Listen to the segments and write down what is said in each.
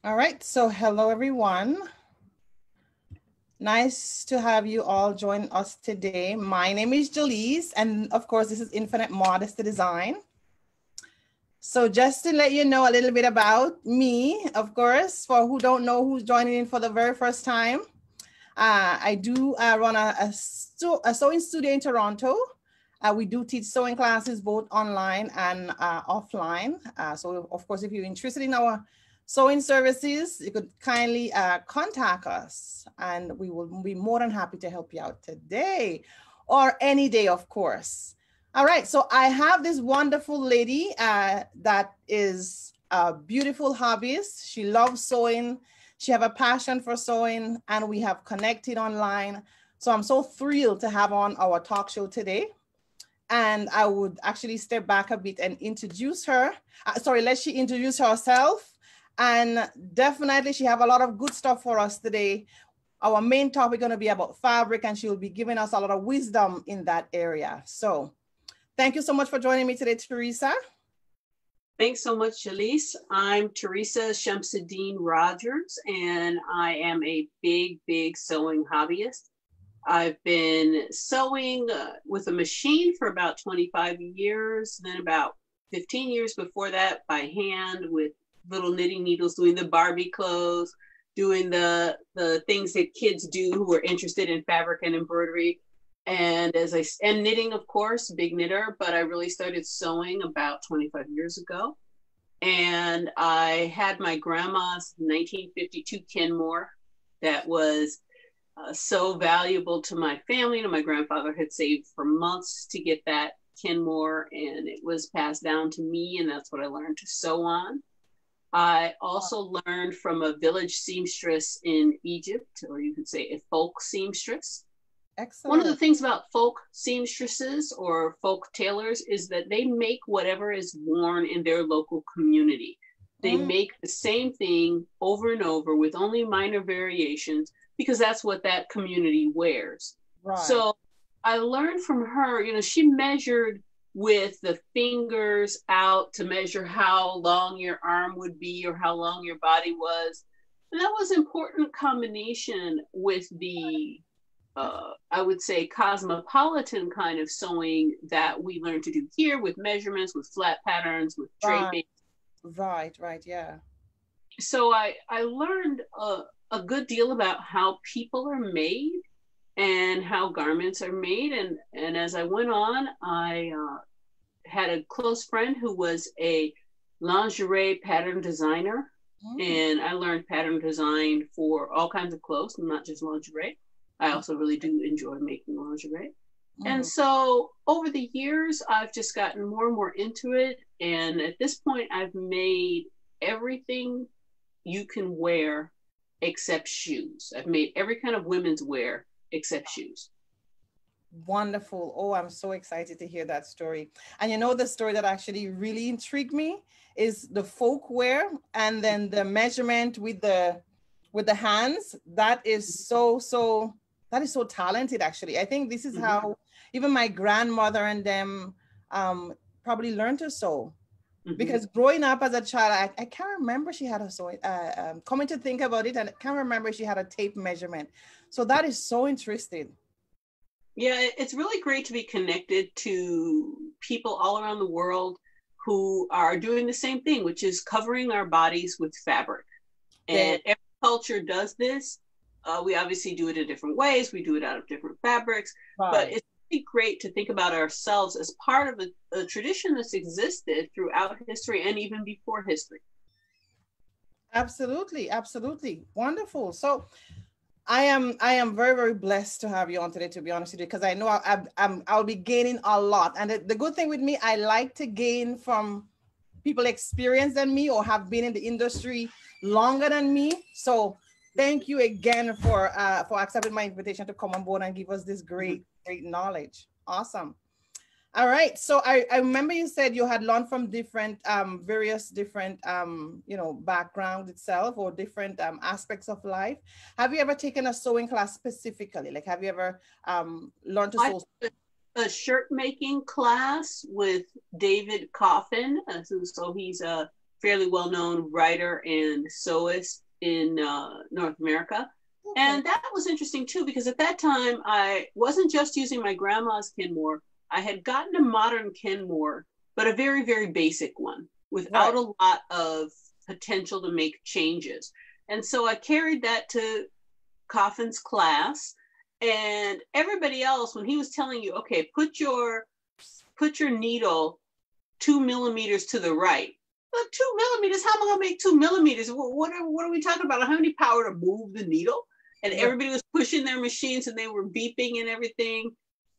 All right, so hello everyone. Nice to have you all join us today. My name is Gellis, and of course, this is Infinite Modesty Design. So just to let you know a little bit about me, of course, for who don't know who's joining in for the very first time, I do run a sewing studio in Toronto. We do teach sewing classes both online and offline. So of course, if you're interested in our sewing services, you could kindly contact us and we will be more than happy to help you out today or any day, of course. All right, so I have this wonderful lady that is a beautiful hobbyist. She loves sewing. She have a passion for sewing and we have connected online. So I'm so thrilled to have on our talk show today. And I would actually step back a bit and introduce her. Let she introduce herself. And definitely she have a lot of good stuff for us today. Our main topic is going to be about fabric and she will be giving us a lot of wisdom in that area. So thank you so much for joining me today, Therisa. Thanks so much, Gellis. I'm Therisa Shamsuddin Rogers, and I am a big sewing hobbyist. I've been sewing with a machine for about 25 years, then about 15 years before that by hand with little knitting needles, doing the Barbie clothes, doing the things that kids do who are interested in fabric and embroidery. And knitting, of course, big knitter, but I really started sewing about 25 years ago. And I had my grandma's 1952 Kenmore that was so valuable to my family. And my grandfather had saved for months to get that Kenmore, and it was passed down to me, and that's what I learned to sew on. I also learned from a village seamstress in Egypt, or you could say a folk seamstress. Excellent. One of the things about folk seamstresses or folk tailors is that they make whatever is worn in their local community. They make the same thing over and over with only minor variations because that's what that community wears. Right. So I learned from her, she measured with the fingers out to measure how long your arm would be or how long your body was. And that was an important combination with the I would say cosmopolitan kind of sewing that we learned to do here with measurements, with flat patterns, with draping. Right, yeah. So I learned a good deal about how people are made and how garments are made. And as I went on, I had a close friend who was a lingerie pattern designer. And I learned pattern design for all kinds of clothes, not just lingerie. I also really do enjoy making lingerie. And so over the years, I've just gotten more and more into it. And at this point, I've made everything you can wear except shoes. I've made every kind of women's wear except shoes. Wonderful. Oh, I'm so excited to hear that story. And the story that actually really intrigued me is the folk wear and then the measurement with the hands. That is so talented, actually. I think this is how even my grandmother and them probably learned to sew. Because growing up as a child, I can't remember she had a sewing, coming to think about it, and I can't remember she had a tape measurement. So that is so interesting. Yeah, it's really great to be connected to people all around the world who are doing the same thing, which is covering our bodies with fabric. And every culture does this. We obviously do it in different ways. We do it out of different fabrics, but it's really great to think about ourselves as part of a tradition that's existed throughout history and even before history. Absolutely. Wonderful. So I am very blessed to have you on today, to be honest with you, because I know I'll be gaining a lot. And the good thing with me, I like to gain from people experienced than me or have been in the industry longer than me. So thank you again for accepting my invitation to come on board and give us this great knowledge. Awesome. All right. So I remember you said you had learned from different, various different, background itself or different aspects of life. Have you ever taken a sewing class specifically? Like, have you ever learned to sew? A shirt making class with David Coffin. So he's a fairly well-known writer and sewist in North America. Okay. And that was interesting too, because at that time, I wasn't just using my grandma's Kenmore. I had gotten a modern Kenmore, but a very, very basic one without a lot of potential to make changes. And so I carried that to Coffin's class, and everybody else, when he was telling you, okay, put your needle 2 millimeters to the right. But 2 millimeters, how am I gonna make 2 millimeters? What are we talking about? How many power to move the needle? And everybody was pushing their machines and they were beeping and everything.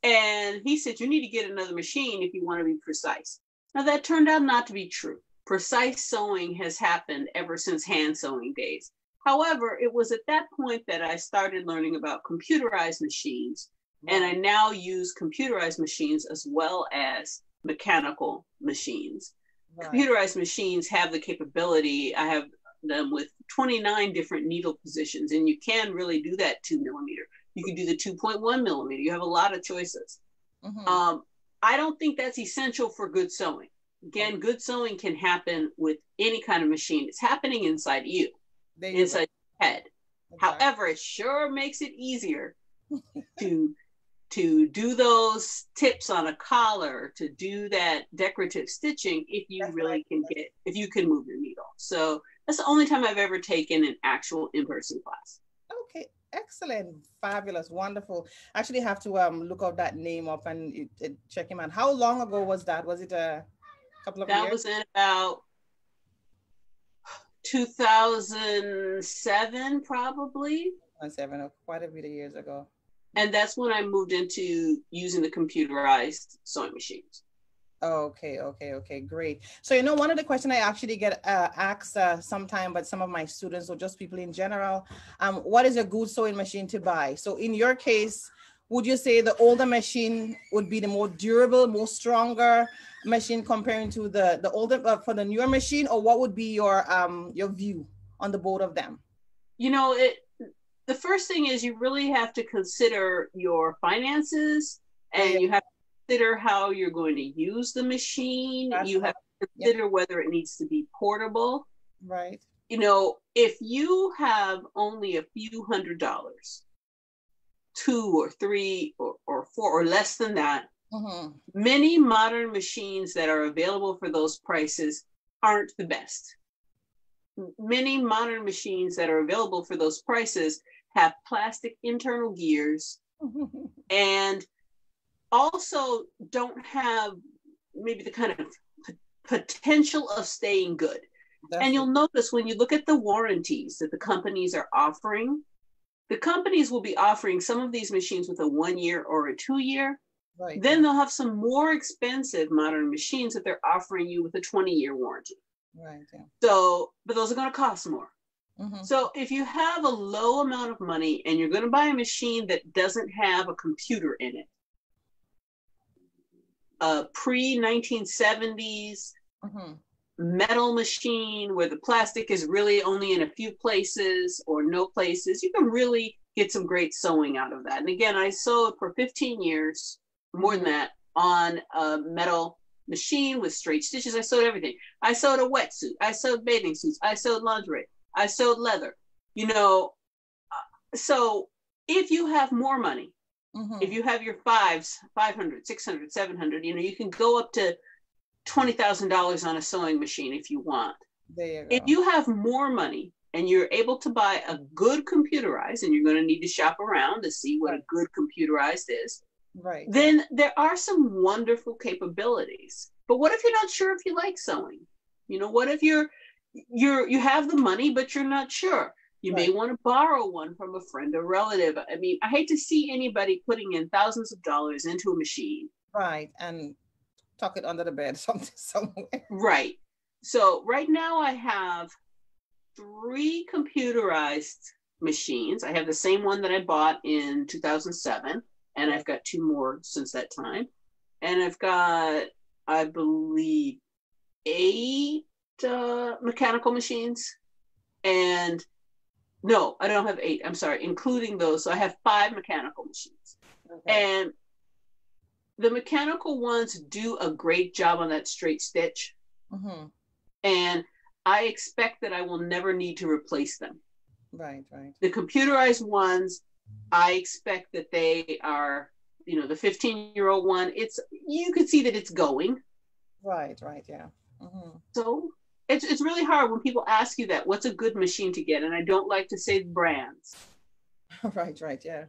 And he said, you need to get another machine if you want to be precise. Now that turned out not to be true. Precise sewing has happened ever since hand sewing days. However, it was at that point that I started learning about computerized machines. And I now use computerized machines as well as mechanical machines. Computerized machines have the capability, I have them with 29 different needle positions, and you can really do that 2 millimeter. You can do the 2.1 millimeter. You have a lot of choices. I don't think that's essential for good sewing. Again, good sewing can happen with any kind of machine. It's happening inside you, inside your head. However, it sure makes it easier to do those tips on a collar, to do that decorative stitching, if you if you can move your needle. So that's the only time I've ever taken an actual in-person class. Okay, excellent, fabulous, wonderful. Actually have to look out that name up and check him out. How long ago was that? Was it a couple of years? That was in about 2007, probably. 2007, quite a bit of years ago. And that's when I moved into using the computerized sewing machines. Okay, great. So, one of the questions I actually get asked sometime by some of my students or just people in general, what is a good sewing machine to buy? So in your case, would you say the older machine would be the more durable, more stronger machine comparing to the older, for the newer machine, or what would be your view on the both of them? The first thing is you really have to consider your finances, and you have to consider how you're going to use the machine. You have to consider whether it needs to be portable. Right. If you have only a few $100s, 2 or 3 or 4 or less than that, many modern machines that are available for those prices aren't the best. Many modern machines that are available for those prices have plastic internal gears and also don't have maybe the kind of potential of staying good. And you'll notice when you look at the warranties that the companies are offering, the companies will be offering some of these machines with a 1 year or a 2 year. Right. Then they'll have some more expensive modern machines that they're offering you with a 20-year warranty. Right. Yeah. So, but those are going to cost more. So if you have a low amount of money and you're going to buy a machine that doesn't have a computer in it, a pre-1970s metal machine where the plastic is really only in a few places or no places, you can really get some great sewing out of that. And again, I sewed for 15 years, more than that, on a metal machine with straight stitches. I sewed everything. I sewed a wetsuit. I sewed bathing suits. I sewed lingerie. I sewed leather, so if you have more money, if you have your 500, 600, 700, you can go up to $20,000 on a sewing machine if you want. There you go. If you have more money and you're able to buy a good computerized, and you're going to need to shop around to see what a good computerized is, then there are some wonderful capabilities. But what if you're not sure if you like sewing? What if you have the money, but you're not sure? You may want to borrow one from a friend or relative. I mean, I hate to see anybody putting in thousands of dollars into a machine. Right. And tuck it under the bed somewhere. Right. So right now I have 3 computerized machines. I have the same one that I bought in 2007, and I've got 2 more since that time. And I've got, I believe, 8 mechanical machines. And no, I don't have 8. I'm sorry, including those. So I have 5 mechanical machines. And the mechanical ones do a great job on that straight stitch. And I expect that I will never need to replace them. Right, right. The computerized ones, I expect that they are, you know, the 15-year-old one, you can see that it's going. Right, right, yeah. Mm-hmm. So it's really hard when people ask you that, what's a good machine to get? And I don't like to say brands. Right, right, yeah.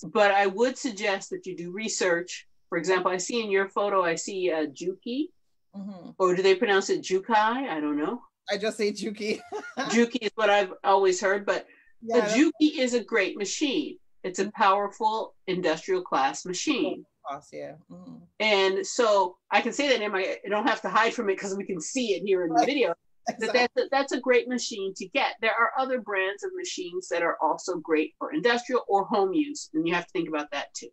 But I would suggest that you do research. For example, I see in your photo, I see a Juki, Mm-hmm. or do they pronounce it Jukai? I don't know. I just say Juki. Juki is what I've always heard, but a Yeah, Juki is a great machine. It's a powerful industrial class machine. course, yeah. Mm-hmm. And so I can say that name. I don't have to hide from it because we can see it here in the video. Exactly. That's a great machine to get. There are other brands of machines that are also great for industrial or home use, and you have to think about that too.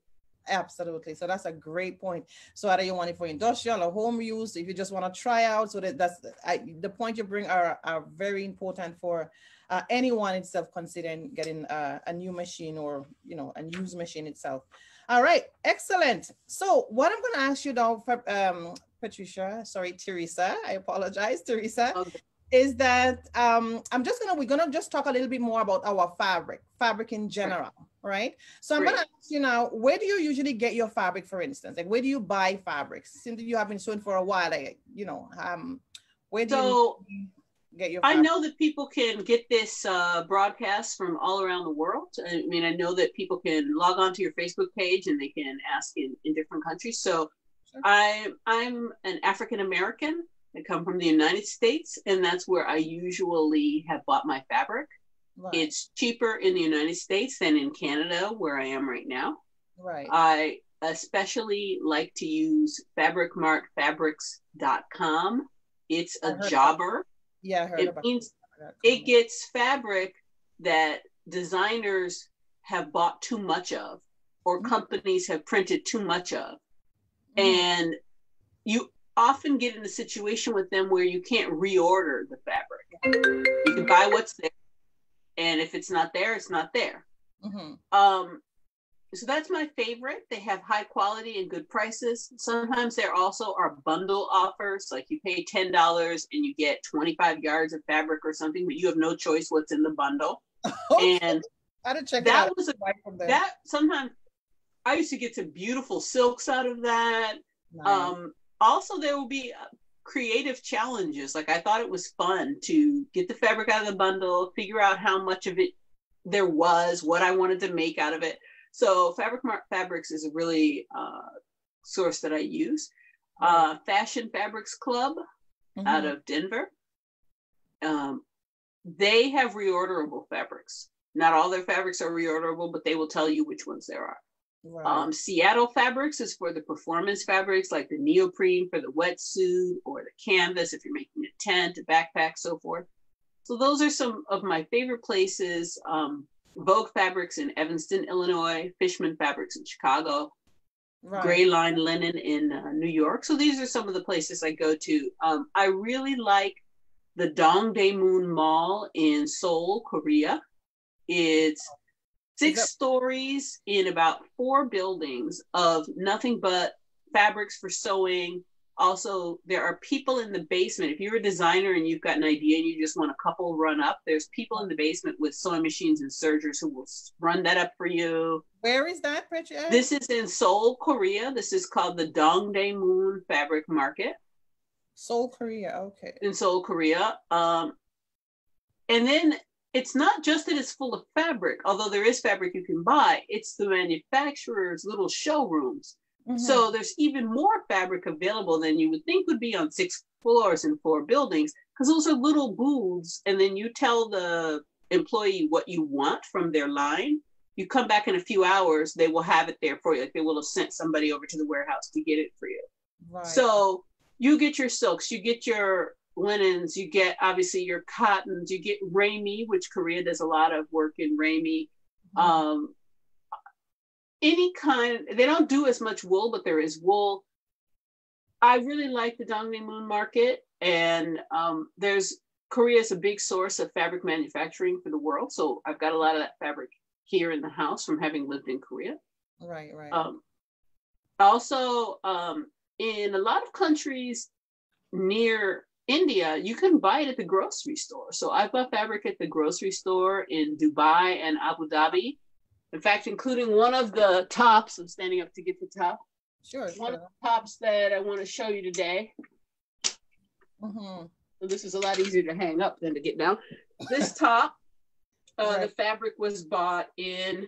Absolutely. So that's a great point. So either you want it for industrial or home use, if you just want to try out, so the point you bring are very important for anyone itself considering getting a new machine or, you know, a used machine itself. All right, excellent. So what I'm going to ask you now, Therisa, I apologize, Therisa, Okay. is that we're gonna just talk a little bit more about our fabric in general, right? So I'm gonna ask you now, where do you usually get your fabric, for instance? Like, where do you buy fabrics? Since you have been sewing for a while, like, you know, where do you get your fabric? I know that people can get this broadcast from all around the world. I mean, I know that people can log on to your Facebook page and they can ask in different countries. So sure. I'm an African American. I come from the United States, and that's where I usually have bought my fabric. Right. It's cheaper in the United States than in Canada, where I am right now. Right. I especially like to use fabricmartfabrics.com. It's a jobber. Yeah, I heard about it. Means it gets fabric that designers have bought too much of, or companies have printed too much of. And you often get in a situation with them where you can't reorder the fabric. You can buy what's there, and if it's not there, it's not there. So that's my favorite. They have high quality and good prices. Sometimes there also are bundle offers, like you pay $10 and you get 25 yards of fabric or something, but you have no choice what's in the bundle. Okay. And I had to check that it out. was that sometimes I used to get some beautiful silks out of that. Nice. Also, there will be creative challenges. Like, I thought it was fun to get the fabric out of the bundle, figure out how much of it there was, what I wanted to make out of it. So Fabric Mart Fabrics is a really source that I use. Fashion Fabrics Club out of Denver. They have reorderable fabrics. Not all their fabrics are reorderable, but they will tell you which ones there are. Right. Seattle Fabrics is for the performance fabrics, like the neoprene for the wetsuit, or the canvas if you're making a tent, a backpack, so forth. So those are some of my favorite places. Vogue Fabrics in Evanston, Illinois, Fishman Fabrics in Chicago, right. Gray Line Linen in New York. So these are some of the places I go to. I really like the Dongdae Moon Mall in Seoul, Korea. It's 6 stories in about 4 buildings of nothing but fabrics for sewing. Also, there are people in the basement. If you're a designer and you've got an idea and you just want a couple run up, there's people in the basement with sewing machines and sergers who will run that up for you. Where is that, Bridget? This is in Seoul, Korea. This is called the Dongdae Moon Fabric Market. Seoul, Korea, okay. In Seoul, Korea. And then it's not just that it's full of fabric, although there is fabric you can buy. It's the manufacturer's little showrooms. So there's even more fabric available than you would think would be on 6 floors and 4 buildings, because those are little booths, and then you tell the employee what you want from their line. You come back in a few hours, they will have it there for you. Like, they will have sent somebody over to the warehouse to get it for you. Right. So you get your silks, you get your linens, you get obviously your cottons, you get Rami, which Korea does a lot of work in Rami. Any kind, they don't do as much wool, but there is wool. I really like the Dongdae Moon Market, and Korea is a big source of fabric manufacturing for the world. So I've got a lot of that fabric here in the house from having lived in Korea. Right, right. Also, in a lot of countries near India, you can buy it at the grocery store. So I bought fabric at the grocery store in Dubai and Abu Dhabi. In fact, including one of the tops, I'm standing up to get the top. Sure. One of the tops that I want to show you today. Mm-hmm. So this is a lot easier to hang up than to get down. This top, Right. the fabric was bought in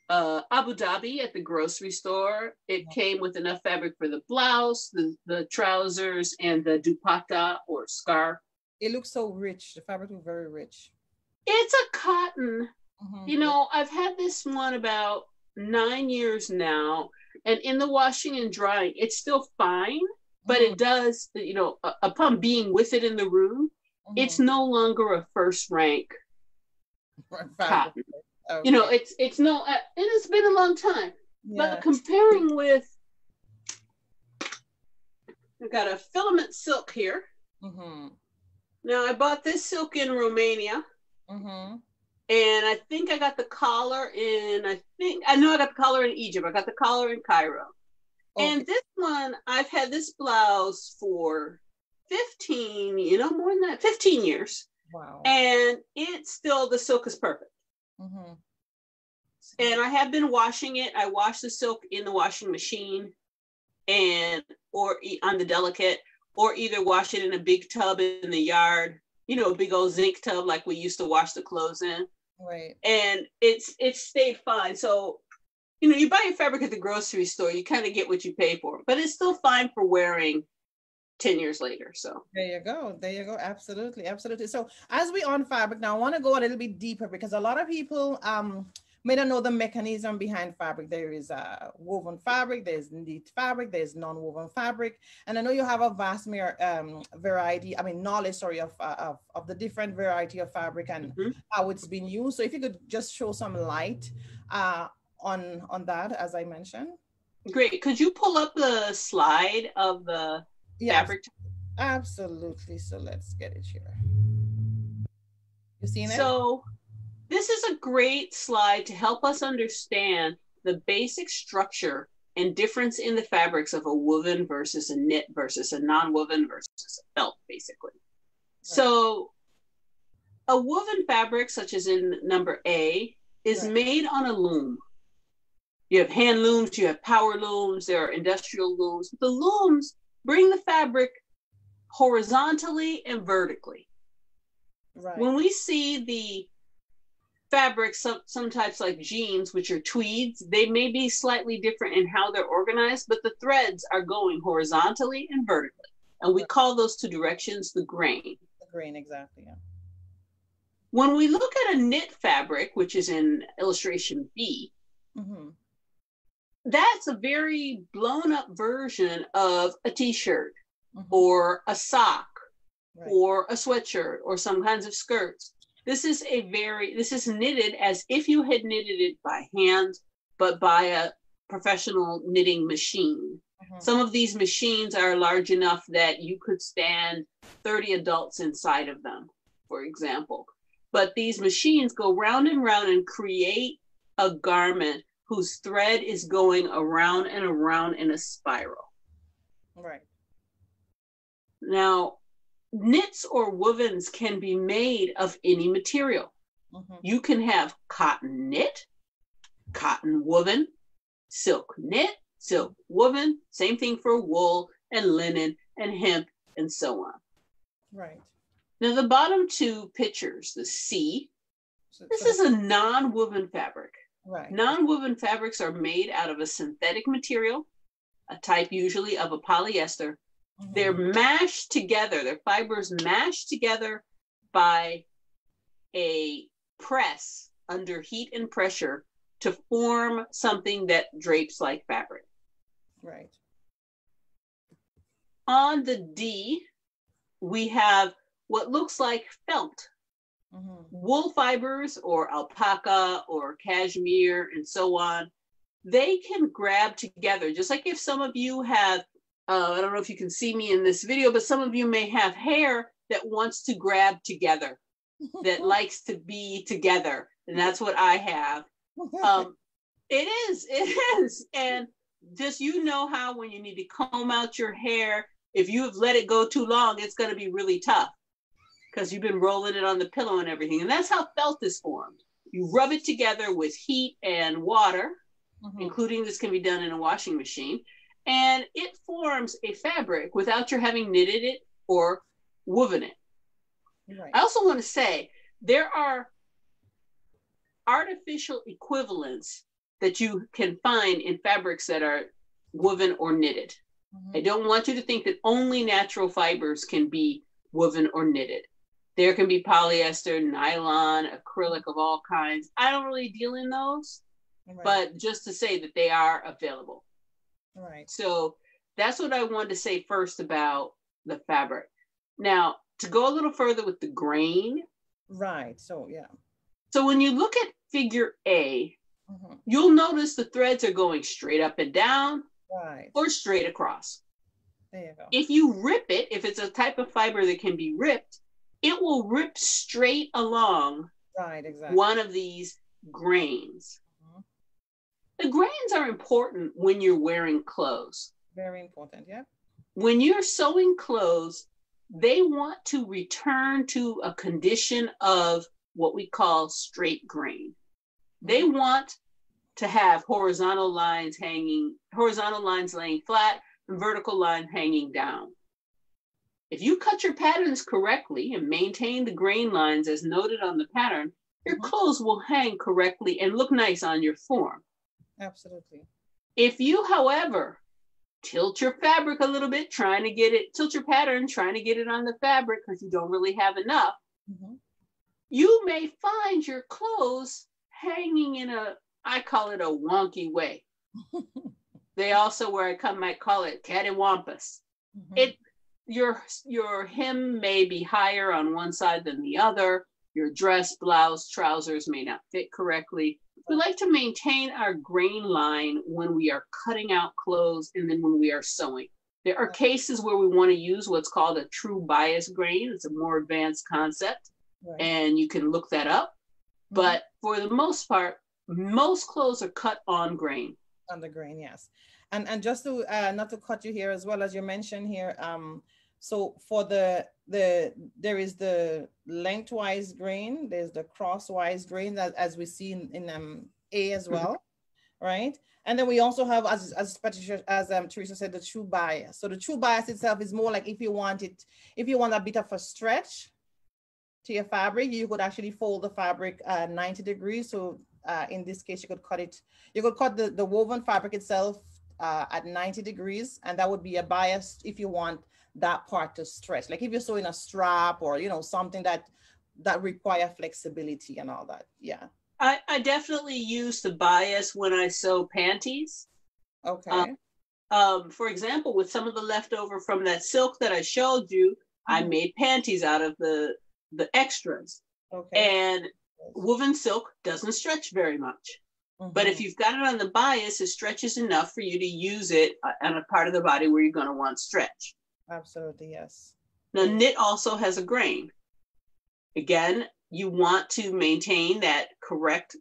Abu Dhabi at the grocery store. It came with enough fabric for the blouse, the trousers, and the dupatta or scarf. It looks so rich. The fabric looks very rich. It's a cotton. Mm-hmm. You know, I've had this one about 9 years now, and in the washing and drying, it's still fine, but Mm-hmm. it does, you know, upon being with it in the room, Mm-hmm. it's no longer a first rank Fabric. cotton. Okay. You know, it's no, and it's been a long time. Yeah. But comparing with, I've got a filament silk here. Mm-hmm. Now I bought this silk in Romania, Mm-hmm. and I think I got the collar in, I know I got the collar in Egypt. I got the collar in Cairo. Okay. And this one, I've had this blouse for 15, you know, more than that, 15 years. Wow. And it's still, the silk is perfect. Mm-hmm. And I have been washing it. I wash the silk in the washing machine or on the delicate, or either wash it in a big tub in the yard, you know, a big old zinc tub like we used to wash the clothes in. Right. And it's stayed fine. So, you know, you buy your fabric at the grocery store, you kind of get what you pay for, but it's still fine for wearing 10 years later. So there you go. There you go. Absolutely. Absolutely. So as we on fabric now, I want to go a little bit deeper because a lot of people may not know the mechanism behind fabric. There is woven fabric, there's knit fabric, there's non-woven fabric. And I know you have a vast variety, knowledge, sorry, of the different variety of fabric and how it's been used. So if you could just show some light on that, as I mentioned. Great. Could you pull up the slide of the fabric? Absolutely. So let's get it here. You seen it? So this is a great slide to help us understand the basic structure and difference in the fabrics of a woven versus a knit versus a non-woven versus a felt, basically. Right. So a woven fabric, such as in number A, is made on a loom. You have hand looms, you have power looms, there are industrial looms. The looms bring the fabric horizontally and vertically. Right. When we see the fabrics, some types like jeans, which are tweeds, they may be slightly different in how they're organized, but the threads are going horizontally and vertically. And we call those two directions the grain. The grain, exactly, yeah. When we look at a knit fabric, which is in illustration B, that's a very blown up version of a t-shirt or a sock or a sweatshirt or some kinds of skirts. This is knitted as if you had knitted it by hand, but by a professional knitting machine. Some of these machines are large enough that you could stand 30 adults inside of them, for example. But these machines go round and round and create a garment whose thread is going around and around in a spiral. Right. Now, knits or wovens can be made of any material. You can have cotton knit, cotton woven, silk knit, silk woven, same thing for wool and linen and hemp and so on. Right. Now the bottom two pictures, the C, this is a non-woven fabric. Right. Non-woven fabrics are made out of a synthetic material, a type usually of a polyester. They're mashed together, their fibers mashed together by a press under heat and pressure to form something that drapes like fabric. Right. On the D, we have what looks like felt. Wool fibers or alpaca or cashmere and so on, they can grab together. Just like if some of you have, I don't know if you can see me in this video, but some of you may have hair that wants to grab together, that likes to be together. And that's what I have. It is. And just, you know how when you need to comb out your hair, If you have let it go too long, it's going to be really tough because you've been rolling it on the pillow and everything. And that's how felt is formed. You rub it together with heat and water, including this can be done in a washing machine, and it forms a fabric without your having knitted it or woven it. Right. I also want to say there are artificial equivalents that you can find in fabrics that are woven or knitted. I don't want you to think that only natural fibers can be woven or knitted. There can be polyester, nylon, acrylic of all kinds. I don't really deal in those, but just to say that they are available. Right. So that's what I wanted to say first about the fabric. Now, to go a little further with the grain. Right. So, yeah. So when you look at figure A, you'll notice the threads are going straight up and down or straight across. There you go. If you rip it, if it's a type of fiber that can be ripped, it will rip straight along one of these grains. The grains are important when you're wearing clothes. Very important, yeah. When you're sewing clothes, they want to return to a condition of what we call straight grain. They want to have horizontal lines laying flat and vertical lines hanging down. If you cut your patterns correctly and maintain the grain lines as noted on the pattern, your clothes will hang correctly and look nice on your form. Absolutely. If you, however, tilt your fabric a little bit, tilt your pattern, trying to get it on the fabric because you don't really have enough, you may find your clothes hanging in I call it a wonky way. They also, might call it cattywampus. Your hem may be higher on one side than the other. Your dress, blouse, trousers may not fit correctly. We like to maintain our grain line when we are cutting out clothes and then when we are sewing. There are cases where we want to use what's called a true bias grain. It's a more advanced concept, and you can look that up. But for the most part, most clothes are cut on grain. On the grain, yes. And just to not to cut you here, as well as you mentioned here, so for there is the lengthwise grain, there's the crosswise grain that as we see in A as well, right? And then we also have, as Therisa said, the true bias. So the true bias itself is more like if you want a bit of a stretch to your fabric, you could actually fold the fabric 90 degrees. So in this case, you could cut the woven fabric itself at 90 degrees, and that would be a bias if you want that part to stretch. Like if you're sewing a strap or, something that require flexibility and all that. Yeah. I definitely use the bias when I sew panties. Okay. For example, with some of the leftover from that silk that I showed you, I made panties out of the extras. Okay. And woven silk doesn't stretch very much. But if you've got it on the bias, it stretches enough for you to use it on a part of the body where you're going to want stretch. Absolutely, yes. Now, knit also has a grain. Again, you want to maintain that correct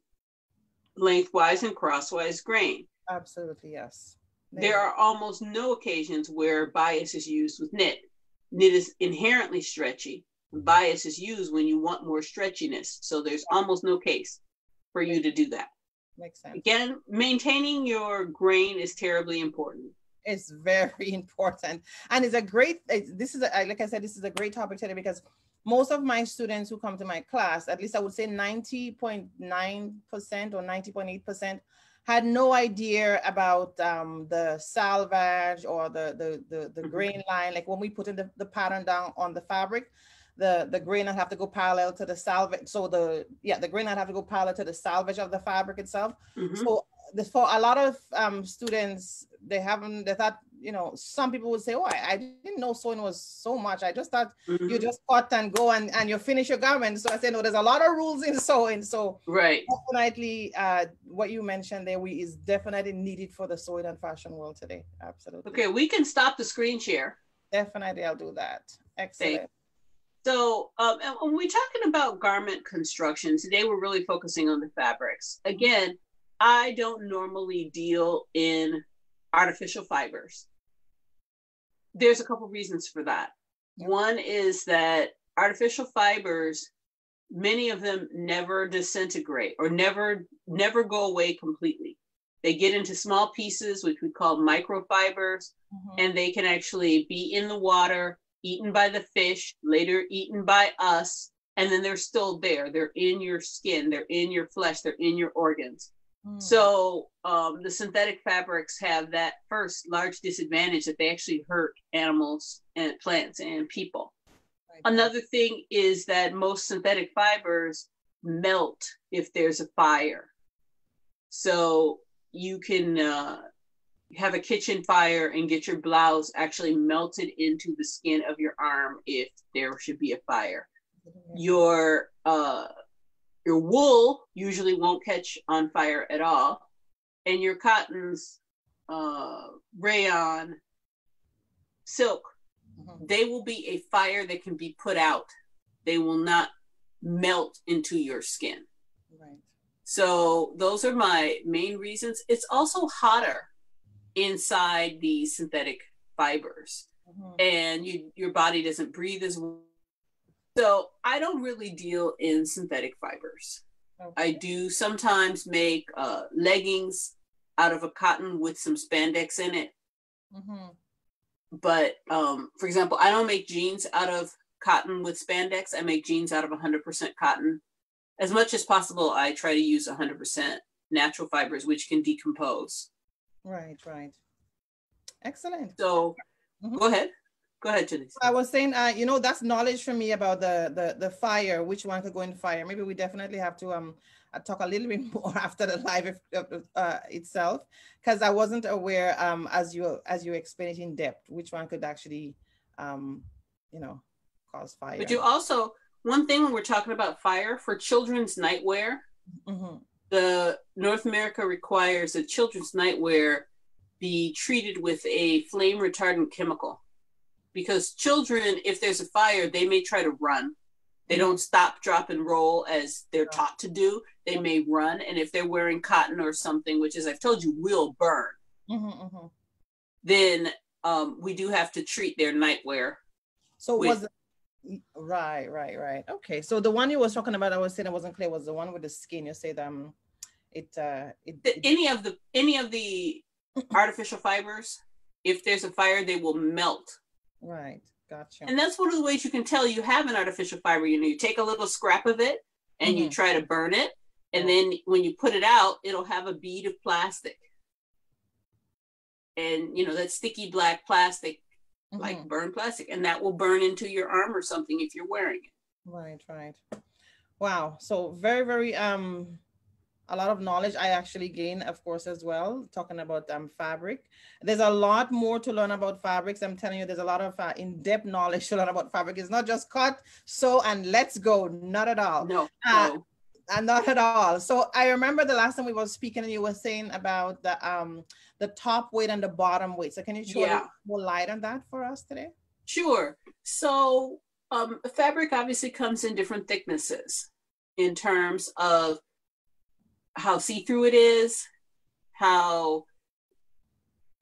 lengthwise and crosswise grain. Absolutely, yes. There are almost no occasions where bias is used with knit. Knit is inherently stretchy. Bias is used when you want more stretchiness. So there's almost no case for you to do that. Makes sense. Again, maintaining your grain is terribly important. It's very important. And it's a great, like I said, this is a great topic today because most of my students who come to my class, at least I would say 90.9% or 90.8%, had no idea about the selvage or the grain line. Like when we put in the pattern down on the fabric, the grain would have to go parallel to the selvage. So the grain would have to go parallel to the selvage of the fabric itself. So for a lot of students, they thought, some people would say, oh, I didn't know sewing was so much. I just thought you just cut and go and you finish your garment. So I said, no, there's a lot of rules in sewing. So definitely what you mentioned there is definitely needed for the sewing and fashion world today. Absolutely. Okay, we can stop the screen share. Definitely, I'll do that. Excellent. Okay. So when we're talking about garment construction, today we're really focusing on the fabrics. Again, I don't normally deal in artificial fibers. there's a couple reasons for that. Yep. One is that artificial fibers, many of them never disintegrate or never go away completely. They get into small pieces, which we call microfibers, and they can actually be in the water, eaten by the fish, later eaten by us, and then they're still there. They're in your skin, they're in your flesh, they're in your organs. So the synthetic fabrics have that first large disadvantage that they actually hurt animals and plants and people. Right. Another thing is that most synthetic fibers melt if there's a fire. So you can have a kitchen fire and get your blouse actually melted into the skin of your arm if there should be a fire. Your wool usually won't catch on fire at all. And your cottons, rayon, silk, they will be a fire that can be put out. They will not melt into your skin. Right. So those are my main reasons. It's also hotter inside these synthetic fibers, and your body doesn't breathe as well. So I don't really deal in synthetic fibers. Okay. I do sometimes make leggings out of a cotton with some spandex in it. But for example, I don't make jeans out of cotton with spandex. I make jeans out of 100% cotton. As much as possible, I try to use 100% natural fibers, which can decompose. Right, right. Excellent. So go ahead. Go ahead, Janice. I was saying, you know, that's knowledge for me about the fire, which one could go in fire. Maybe we definitely have to talk a little bit more after the live itself, because I wasn't aware, as you explained it in depth, which one could actually, you know, cause fire. But you also, one thing when we're talking about fire, for children's nightwear, the North America requires that children's nightwear be treated with a flame retardant chemical. Because children, if there's a fire, they may try to run. They don't stop, drop, and roll as they're taught to do. They may run. And if they're wearing cotton or something, which, as I've told you, will burn, then we do have to treat their nightwear. So was it, right. Okay. So the one you was talking about, I was saying I wasn't clear, was the one with the skin. You said any of the artificial fibers, if there's a fire, they will melt. Right, gotcha. And that's one of the ways you can tell you have an artificial fiber. You know, you take a little scrap of it and you try to burn it, and then when you put it out, it'll have a bead of plastic. And you know, that sticky black plastic, like burned plastic, and that will burn into your arm or something if you're wearing it. Right. Wow. So very, very a lot of knowledge I actually gained, of course, as well, talking about fabric. There's a lot more to learn about fabrics. I'm telling you, there's a lot of in-depth knowledge to learn about fabric. It's not just cut, sew, and let's go. Not at all. No. Not at all. So I remember the last time we were speaking and you were saying about the top weight and the bottom weight. So can you show more light on that for us today? Sure. So fabric obviously comes in different thicknesses in terms of how see-through it is, how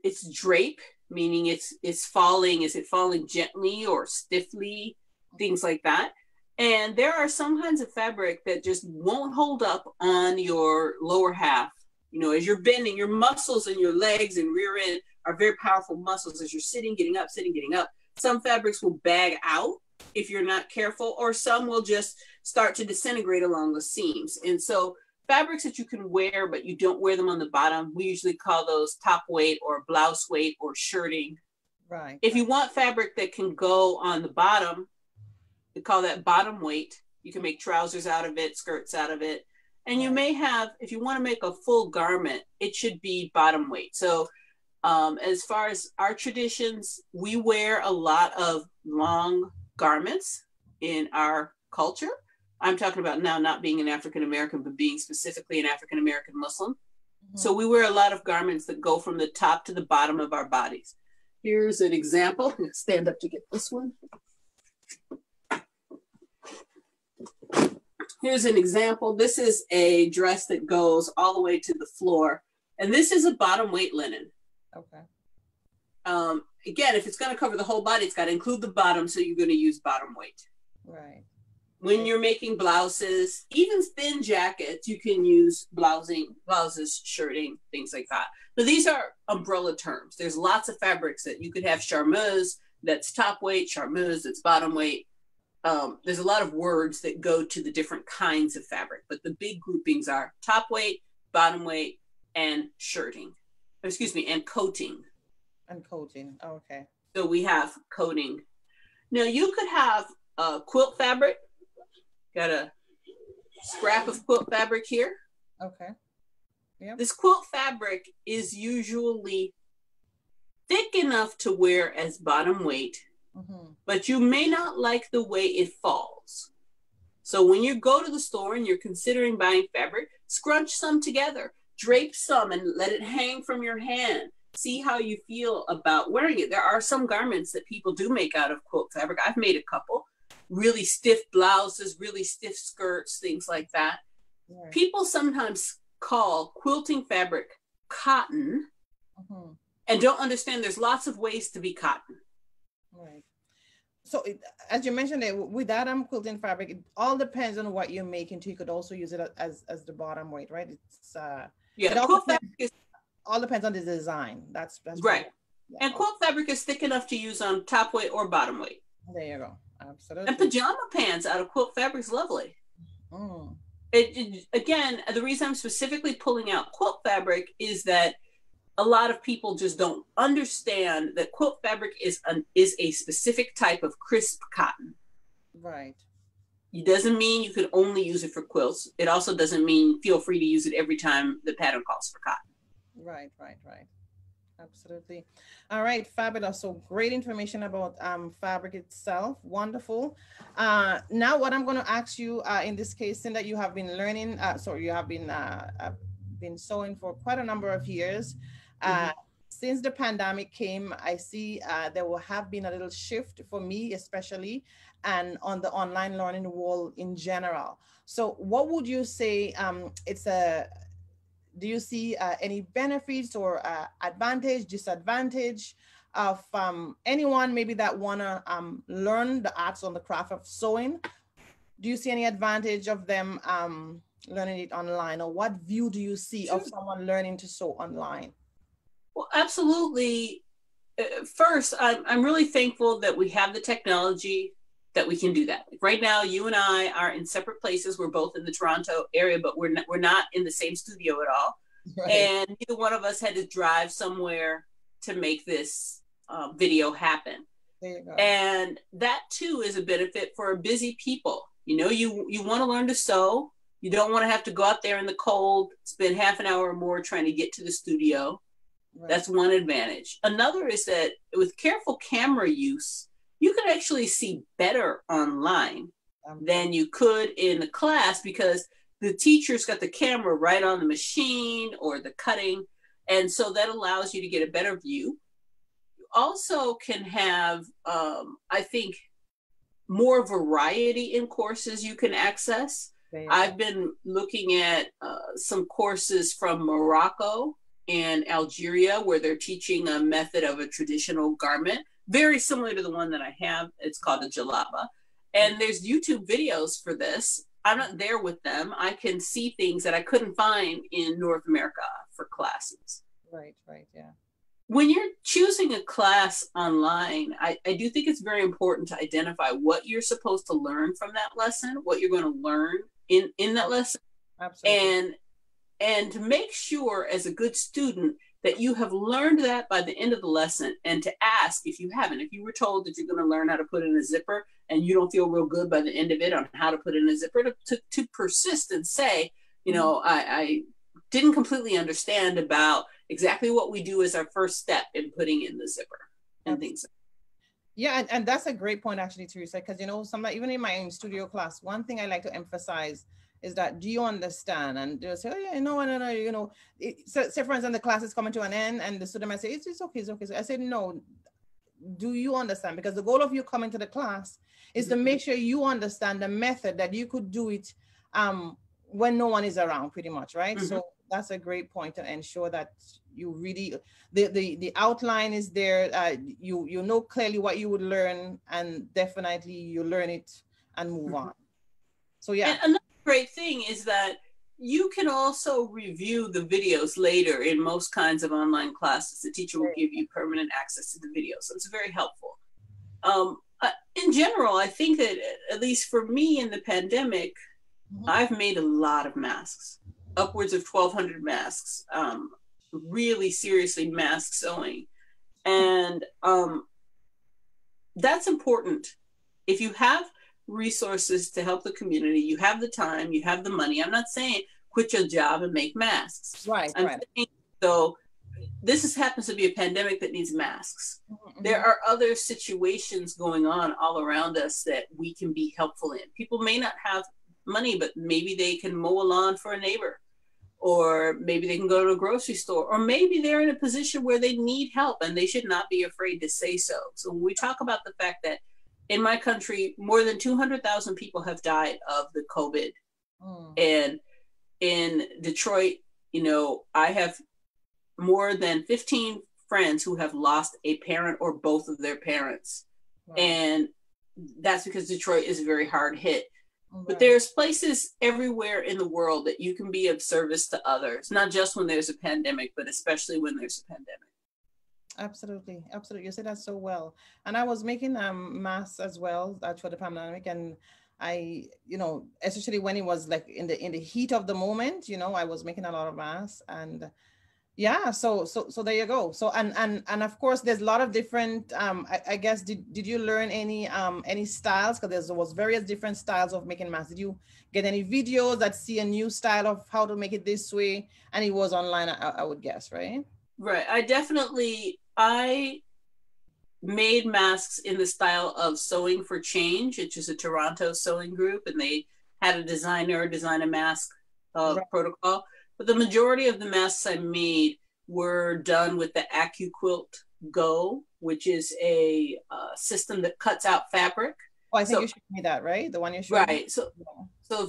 it's drape, meaning it's falling. Is it falling gently or stiffly? Things like that. And there are some kinds of fabric that just won't hold up on your lower half. You know, as you're bending, your muscles in your legs and rear end are very powerful muscles. As you're sitting, getting up, sitting, getting up. Some fabrics will bag out if you're not careful, or some will just start to disintegrate along the seams. And so fabrics that you can wear, but you don't wear them on the bottom, we usually call those top weight or blouse weight or shirting. Right. If you want fabric that can go on the bottom, we call that bottom weight. You can make trousers out of it, skirts out of it. And you may have, if you want to make a full garment, it should be bottom weight. So as far as our traditions, we wear a lot of long garments in our culture. I'm talking about now not being an African-American, but being specifically an African-American Muslim. So we wear a lot of garments that go from the top to the bottom of our bodies. Here's an example. Stand up to get this one. Here's an example. This is a dress that goes all the way to the floor. And this is a bottom weight linen. Okay. Again, if it's going to cover the whole body, it's got to include the bottom, so you're going to use bottom weight. Right. When you're making blouses, even thin jackets, you can use blouses, shirting, things like that. So these are umbrella terms. There's lots of fabrics that you could have. Charmeuse, that's top weight, charmeuse, that's bottom weight. There's a lot of words that go to the different kinds of fabric, but the big groupings are top weight, bottom weight, and shirting. Excuse me, and coating. And coating, okay. So we have coating. Now you could have quilt fabric. Got a scrap of quilt fabric here. Okay. Yeah. This quilt fabric is usually thick enough to wear as bottom weight, but you may not like the way it falls. So when you go to the store and you're considering buying fabric, scrunch some together, drape some and let it hang from your hand. See how you feel about wearing it. There are some garments that people do make out of quilt fabric. I've made a couple. Really stiff blouses, really stiff skirts, things like that. Right. People sometimes call quilting fabric cotton and don't understand there's lots of ways to be cotton. Right. So as you mentioned, with that quilting fabric, it all depends on what you're making too. You could also use it as the bottom weight, right? It's yeah, quilt fabric is all depends on the design. That's right. Yeah. And quilt fabric is thick enough to use on top weight or bottom weight. There you go. Absolutely. And pajama pants out of quilt fabric is lovely. Again, the reason I'm specifically pulling out quilt fabric is that a lot of people just don't understand that quilt fabric is a specific type of crisp cotton. Right. It doesn't mean you can only use it for quilts. It also doesn't mean feel free to use it every time the pattern calls for cotton. Right. Absolutely. All right, fabulous. So great information about fabric itself. Wonderful. Now what I'm going to ask you in this case, since that you have been learning, you have been sewing for quite a number of years. Since the pandemic came, I see there will have been a little shift for me, especially, and on the online learning world in general. So what would you say do you see any benefits or advantage, disadvantage of anyone maybe that want to learn the arts on the craft of sewing? Do you see any advantage of them learning it online, or what view do you see of someone learning to sew online? Well, absolutely. First, I'm really thankful that we have the technology that we can do that. Right now, you and I are in separate places. We're both in the Toronto area, but we're not in the same studio at all. Right. And neither one of us had to drive somewhere to make this video happen. There you go. And that too is a benefit for busy people. You know, you want to learn to sew. You don't want to have to go out there in the cold, spend half an hour or more trying to get to the studio. Right. That's one advantage. Another is that with careful camera use, you can actually see better online than you could in the class, because the teacher's got the camera right on the machine or the cutting. And so that allows you to get a better view. You also can have, I think, more variety in courses you can access. I've been looking at some courses from Morocco and Algeria, where they're teaching a method of a traditional garment, very similar to the one that I have. It's called a jalaba. And there's YouTube videos for this. I'm not there with them. I can see things that I couldn't find in North America for classes. Right, yeah. When you're choosing a class online, I do think it's very important to identify what you're supposed to learn from that lesson, what you're going to learn in that lesson. Absolutely. And to make sure as a good student that you have learned that by the end of the lesson, and to ask if you haven't. If you were told that you're going to learn how to put in a zipper and you don't feel real good by the end of it on how to put in a zipper, to persist and say, you know, I didn't completely understand about exactly what we do as our first step in putting in the zipper and things. Yeah, and that's a great point actually, Therisa, because, you know, even in my own studio class, one thing I like to emphasize is that, do you understand? And they'll say, oh yeah, no, you know, so say for instance, the class is coming to an end and the student might say, it's okay. So I said, no, do you understand? Because the goal of you coming to the class is to make sure you understand the method that you could do it when no one is around, pretty much, right? So That's a great point to ensure that you really the outline is there. You know clearly what you would learn, and definitely you learn it and move on. So yeah. And another great thing is that you can also review the videos later in most kinds of online classes. The teacher will give you permanent access to the videos. So it's very helpful. In general, I think that at least for me in the pandemic, I've made a lot of masks, upwards of 1,200 masks, really seriously mask sewing. And that's important. If you have resources to help the community, you have the time, you have the money. I'm not saying quit your job and make masks. Right. I'm saying, though, this happens to be a pandemic that needs masks. There are other situations going on all around us that we can be helpful in. People may not have money, but maybe they can mow a lawn for a neighbor, or maybe they can go to a grocery store, or maybe they're in a position where they need help and they should not be afraid to say so. So when we talk about the fact that in my country, more than 200,000 people have died of the COVID. And in Detroit, you know, I have more than 15 friends who have lost a parent or both of their parents. Wow. And that's because Detroit is very hard hit. Right. But there's places everywhere in the world that you can be of service to others, not just when there's a pandemic, but especially when there's a pandemic. Absolutely. Absolutely. You said that so well. And I was making masks as well for the pandemic. And I, you know, especially when it was like in the heat of the moment, you know, I was making a lot of masks. And yeah, so there you go. So and of course there's a lot of different I guess did you learn any styles? Because there was various different styles of making masks. Did you get any videos that see a new style of how to make it this way? And it was online, I would guess, right? Right. I made masks in the style of Sewing for Change, which is a Toronto sewing group, and they had a designer design a mask protocol. But the majority of the masks I made were done with the AccuQuilt Go, which is a system that cuts out fabric. Oh, I think you showed me that, right? The one you showed me? Right. So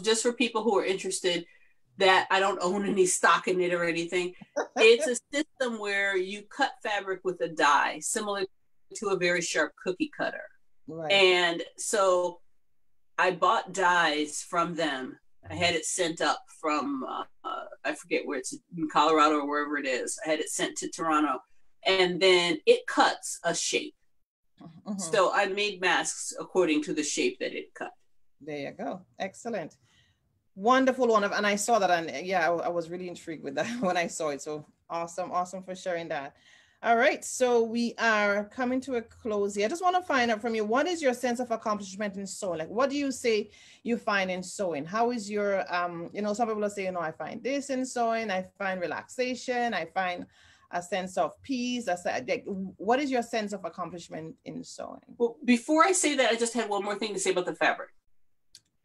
just for people who are interested, that I don't own any stock in it or anything. It's a system where you cut fabric with a die, similar to a very sharp cookie cutter. Right. And so I bought dies from them. I had it sent up from, I forget where it's in Colorado or wherever it is. I had it sent to Toronto, and then it cuts a shape. So I made masks according to the shape that it cut. There you go. Excellent. Wonderful one. And I saw that, and yeah, I was really intrigued with that when I saw it. So awesome for sharing that. All right, so we are coming to a close here. I just want to find out from you, what is your sense of accomplishment in sewing? Like, what do you say you find in sewing? How is your, you know, some people are saying, you know, I find this in sewing, I find relaxation, I find a sense of peace. Like, what is your sense of accomplishment in sewing? Well, before I say that, I just had one more thing to say about the fabric.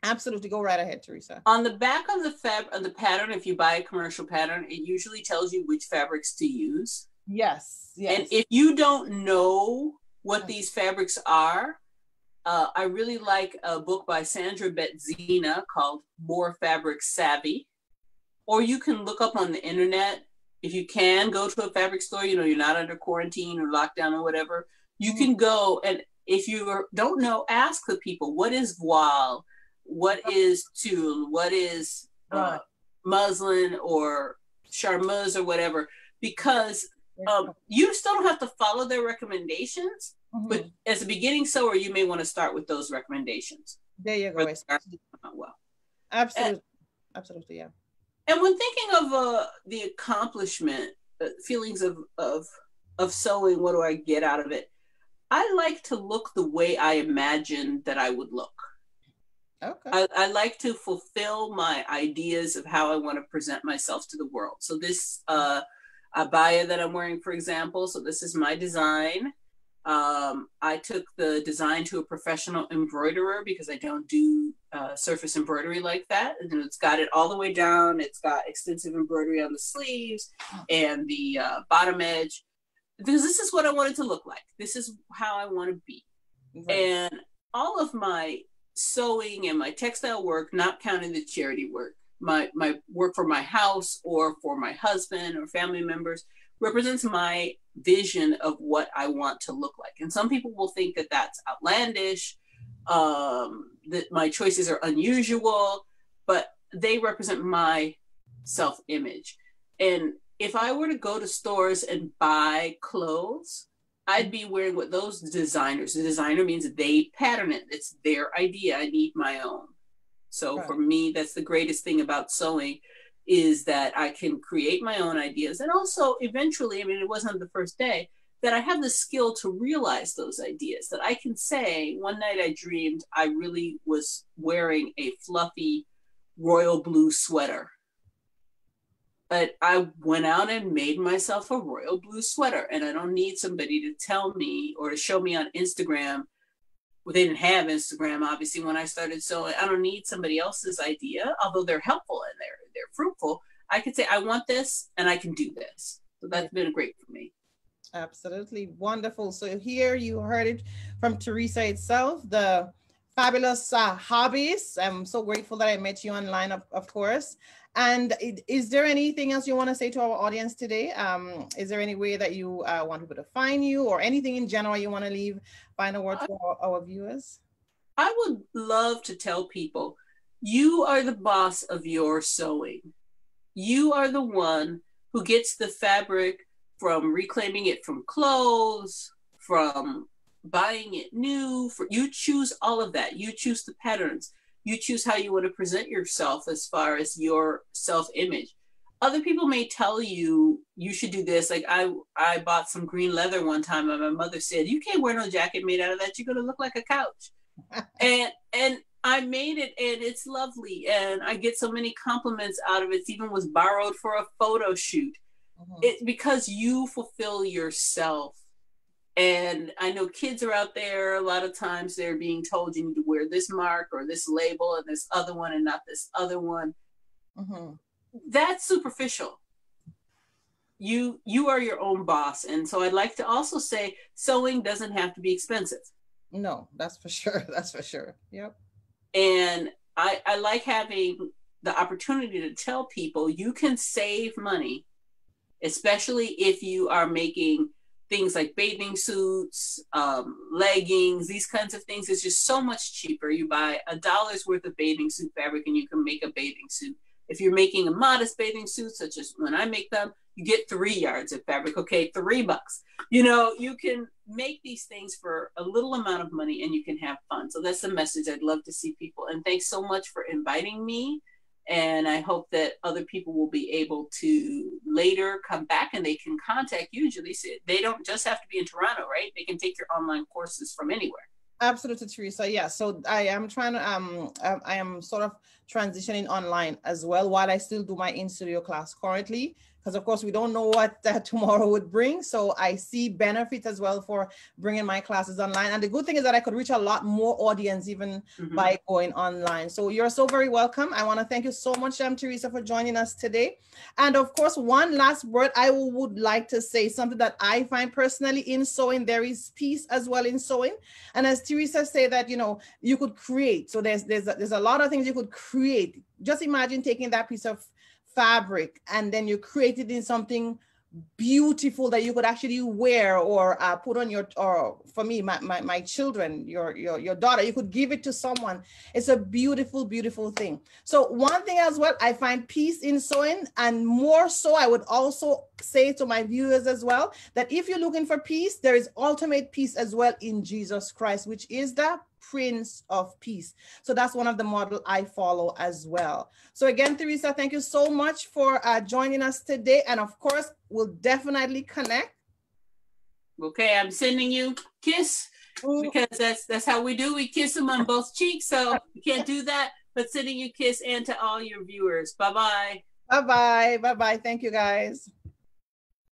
Absolutely. Go right ahead, Therisa. On the back of the pattern, if you buy a commercial pattern, it usually tells you which fabrics to use. Yes. And if you don't know what these fabrics are, I really like a book by Sandra Betzina called More Fabric Savvy. Or you can look up on the internet. If you can go to a fabric store, you know, you're not under quarantine or lockdown or whatever, you can go, and if you don't know, ask the people, what is voile? What is tulle? What is muslin or charmeuse or whatever? Because you still don't have to follow their recommendations, but as a beginning sewer, you may want to start with those recommendations. There you go. Well, absolutely, yeah. And when thinking of the accomplishment, feelings of sewing, what do I get out of it? I like to look the way I imagined that I would look. Okay. I like to fulfill my ideas of how I want to present myself to the world. So this abaya that I'm wearing, for example, so this is my design. I took the design to a professional embroiderer because I don't do surface embroidery like that. And it's got it all the way down. It's got extensive embroidery on the sleeves and the bottom edge, because this is what I wanted to look like. This is how I want to be. Right. And all of my sewing and my textile work, not counting the charity work, my work for my house or for my husband or family members represents my vision of what I want to look like. And some people will think that that's outlandish, that my choices are unusual, but they represent my self-image. And if I were to go to stores and buy clothes, I'd be wearing what those designers, the designer means they pattern it. It's their idea. I need my own. So for me, that's the greatest thing about sewing, is that I can create my own ideas. And also eventually, I mean, it wasn't the first day, that I have the skill to realize those ideas, that I can say, one night I dreamed I really was wearing a fluffy royal blue sweater. But I went out and made myself a royal blue sweater, and I don't need somebody to tell me or to show me on Instagram. Well, they didn't have Instagram, obviously, when I started sewing. I don't need somebody else's idea, although they're helpful and they're fruitful. I could say, I want this and I can do this. So that's been great for me. Absolutely wonderful. So here you heard it from Therisa itself, the fabulous hobbies. I'm so grateful that I met you online, of course. And is there anything else you want to say to our audience today? Is there any way that you want people to find you, or anything in general you want to leave final word for our viewers? I would love to tell people, you are the boss of your sewing. You are the one who gets the fabric from reclaiming it from clothes, from buying it new. You choose all of that. You choose the patterns. You choose how you want to present yourself as far as your self-image. Other people may tell you, you should do this. Like I bought some green leather one time and my mother said, you can't wear no jacket made out of that. You're going to look like a couch. and I made it and it's lovely. And I get so many compliments out of it. It even was borrowed for a photo shoot. It's because you fulfill yourself. And I know kids are out there, a lot of times they're being told you need to wear this mark or this label and this other one and not this other one. That's superficial. You are your own boss. And so I'd like to also say, sewing doesn't have to be expensive. No, that's for sure. That's for sure. Yep. And I like having the opportunity to tell people you can save money, especially if you are making things like bathing suits, leggings, these kinds of things. It's just so much cheaper. You buy $1 worth of bathing suit fabric and you can make a bathing suit. If you're making a modest bathing suit, such as when I make them, you get 3 yards of fabric, okay, $3. You know, you can make these things for a little amount of money and you can have fun. So that's the message I'd love to see people. And thanks so much for inviting me. And I hope that other people will be able to later come back and they can contact you. They don't just have to be in Toronto, right? They can take your online courses from anywhere. Absolutely, Therisa. Yeah. So I am trying to, I am sort of transitioning online as well, while I still do my in-studio class currently, because of course we don't know what tomorrow would bring. So I see benefit as well for bringing my classes online. And the good thing is that I could reach a lot more audience even by going online. So you're so very welcome. I want to thank you so much, Therisa, for joining us today. And of course, one last word I would like to say, something that I find personally in sewing, there is peace as well in sewing. And as Therisa said, that, you know, you could create. So there's a lot of things you could create. Just imagine taking that piece of fabric and then you create it in something beautiful that you could actually wear or put on your, or for me, my children, your daughter, you could give it to someone. It's a beautiful, beautiful thing. So one thing as well, I find peace in sewing, and more so, I would also say to my viewers as well, that if you're looking for peace, there is ultimate peace as well in Jesus Christ, which is the Prince of Peace. So that's one of the model I follow as well. So again, Therisa, thank you so much for joining us today. And of course, we'll definitely connect. Okay, I'm sending you kiss, because that's how we do. We kiss them on both cheeks. So you can't do that, but sending you kiss, and to all your viewers. Bye-bye. Bye-bye. Bye-bye. Thank you, guys.